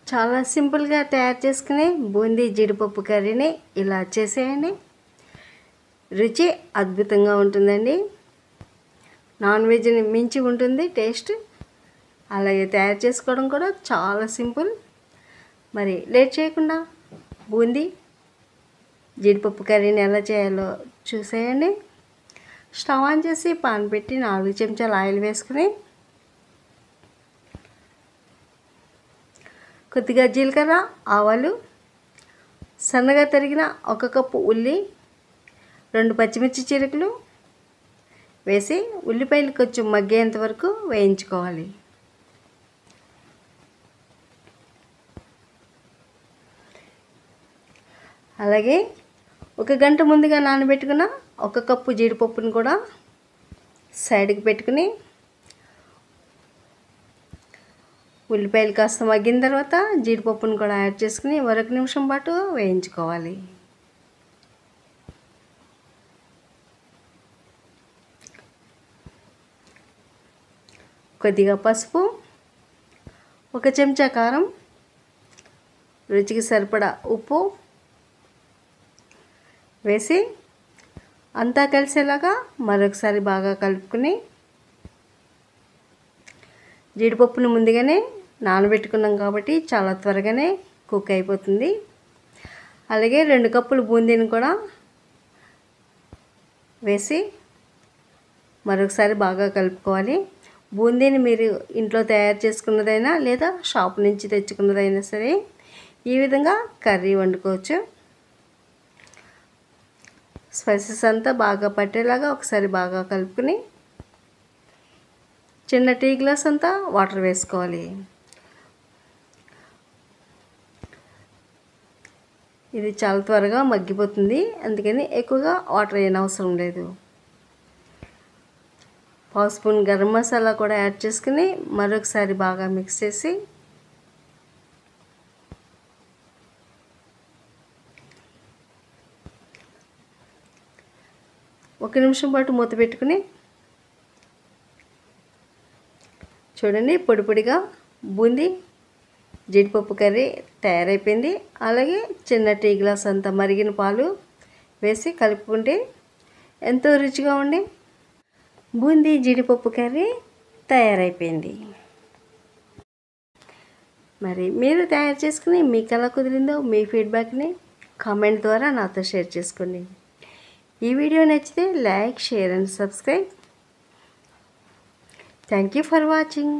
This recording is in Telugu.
చాలా సింపుల్గా తయారు చేసుకునే బూందీ జీడిపప్పు కర్రీని ఇలా చేసేయండి. రుచి అద్భుతంగా ఉంటుందండి. నాన్ వెజ్ని మించి ఉంటుంది టేస్ట్. అలాగే తయారు చేసుకోవడం కూడా చాలా సింపుల్. మరి లేట్ చేయకుండా బూందీ జీడిపప్పు కర్రీని ఎలా చేయాలో చూసేయండి. స్టవ్ ఆన్ చేసి పాన్ పెట్టి 4 చెంచాలు ఆయిల్ వేసుకుని కొద్దిగా జీలకర్ర, ఆవాలు, సన్నగా తరిగిన 1 కప్పు ఉల్లి, 2 పచ్చిమిర్చి చీలికలు వేసి ఉల్లిపాయలు కొంచెం మగ్గేంత వరకు వేయించుకోవాలి. అలాగే 1 గంట ముందుగా నానబెట్టుకున్న 1 కప్పు జీడిపప్పును కూడా సైడ్కి పెట్టుకుని ఉల్లిపాయలు కాస్త మగ్గిన తర్వాత జీడిపప్పును కూడా యాడ్ చేసుకుని 1 నిమిషం పాటు వేయించుకోవాలి. కొద్దిగా పసుపు, 1 చెంచా కారం, రుచికి సరిపడా ఉప్పు వేసి అంతా కలిసేలాగా మరొకసారి బాగా కలుపుకుని జీడిపప్పును ముందుగానే నానబెట్టుకున్నాం కాబట్టి చాలా త్వరగానే కుక్ అయిపోతుంది. అలాగే 2 కప్పులు బూందీని కూడా వేసి మరొకసారి బాగా కలుపుకోవాలి. బూందీని మీరు ఇంట్లో తయారు చేసుకున్నదైనా లేదా షాప్ నుంచి తెచ్చుకున్నదైనా సరే ఈ విధంగా కర్రీ వండుకోవచ్చు. స్పైసెస్ అంతా బాగా పట్టేలాగా ఒకసారి బాగా కలుపుకుని చిన్న టీ గ్లాస్ అంతా వాటర్ వేసుకోవాలి. ఇది చాలా త్వరగా మగ్గిపోతుంది, అందుకని ఎక్కువగా వాటర్ వేయనవసరం లేదు. 1 స్పూన్ గరం మసాలా కూడా యాడ్ చేసుకుని మరొకసారి బాగా మిక్స్ చేసి ఒక నిమిషం పాటు మూత పెట్టుకుని చూడండి, పొడి పొడిగా బూందీ జీడిపప్పు కర్రీ తయారైపోయింది. అలాగే చిన్న టీ గ్లాస్ అంత మరిగిన పాలు వేసి కలుపుకుంటే ఎంతో రుచిగా ఉండి బూందీ జీడిపప్పు కర్రీ తయారైపోయింది. మరి మీరు తయారు చేసుకుని మీకు ఎలా కుదిరిందో మీ ఫీడ్బ్యాక్ని కామెంట్ ద్వారా నాతో షేర్ చేసుకోండి. ఈ వీడియో నచ్చితే like, share and subscribe. Thank you for watching.